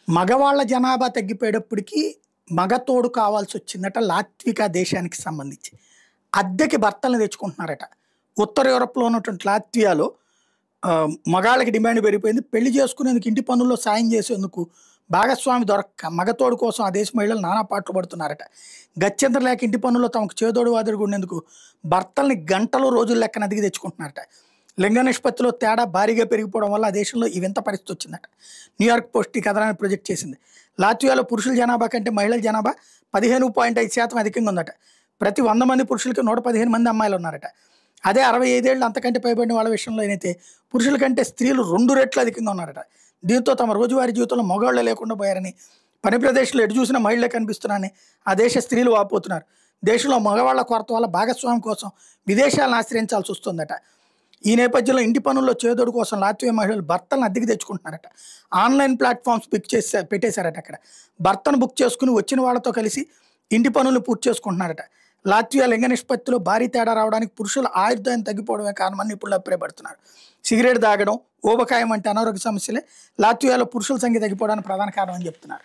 మగవాళ్ళ జనాభా తగ్గిపోయేటప్పటికి మగ తోడు కావాల్సొచ్చిందట లాత్వికా దేశానికి సంబంధించి. అద్దెకి భర్తల్ని తెచ్చుకుంటున్నారట. ఉత్తర యూరప్‌లో ఉన్నటువంటి లాత్వియాలో మగాళ్ళకి డిమాండ్ పెరిగిపోయింది. పెళ్లి చేసుకునేందుకు ఇంటి పనుల్లో సాయం చేసేందుకు భాగస్వామి దొరక్క మగతోడు కోసం ఆ దేశ మహిళలు నానా పాట్లు పడుతున్నారట. గత్యంతరం లేక ఇంటి పనుల్లో తమకు చేదోడు వాదోడుగా ఉండేందుకు భర్తల్ని గంటలు, రోజుల లెక్కన అద్దెకి తెచ్చుకుంటున్నారట. లింగ నిష్పత్తిలో తేడా భారీగా పెరిగిపోవడం వల్ల ఆ దేశంలో ఈ వింత పరిస్థితి వచ్చిందట. న్యూయార్క్ పోస్ట్ ఈ కథనాన్ని ప్రొజెక్ట్ చేసింది. లాత్వియాలో పురుషుల జనాభా కంటే మహిళల జనాభా 15.5% అధికంగా ఉందట. ప్రతి 100 మంది పురుషులకి 115 మంది అమ్మాయిలు ఉన్నారట. అదే 65 ఏళ్ళు అంతకంటే పైబడిన వాళ్ళ విషయంలో అయితే పురుషుల కంటే స్త్రీలు 2 రెట్లు అధికంగా ఉన్నారట. దీంతో తమ రోజువారీ జీవితంలో మగవాళ్ళే లేకుండా పోయారని, పని ప్రదేశంలో ఎటు చూసినా మహిళలే కనిపిస్తున్నారని ఆ దేశ స్త్రీలు వాపోతున్నారు. దేశంలో మగవాళ్ల కొరత వల్ల భాగస్వామి కోసం విదేశాలను ఆశ్రయించాల్సి వస్తుందట. ఈ నేపథ్యంలో ఇంటి పనుల్లో చేదోడు కోసం లాత్వియా మహిళలు భర్తలను అద్దెకి తెచ్చుకుంటున్నారట. Online platforms పెట్టేశారట. అక్కడ భర్తను బుక్ చేసుకుని వచ్చిన వాళ్ళతో కలిసి ఇంటి పనులు పూర్తి చేసుకుంటున్నారట. లాత్వియా లింగ నిష్పత్తిలో భారీ తేడా రావడానికి పురుషుల ఆయుర్దాయం తగ్గిపోవడమే కారణమని నిపుణులు అభిప్రాయపడుతున్నారు. సిగరెట్ తాగడం, ఊబకాయం వంటి అనారోగ్య సమస్యలే లాత్వియాలో పురుషుల సంఖ్య తగ్గిపోవడానికి ప్రధాన కారణం అని చెప్తున్నారు.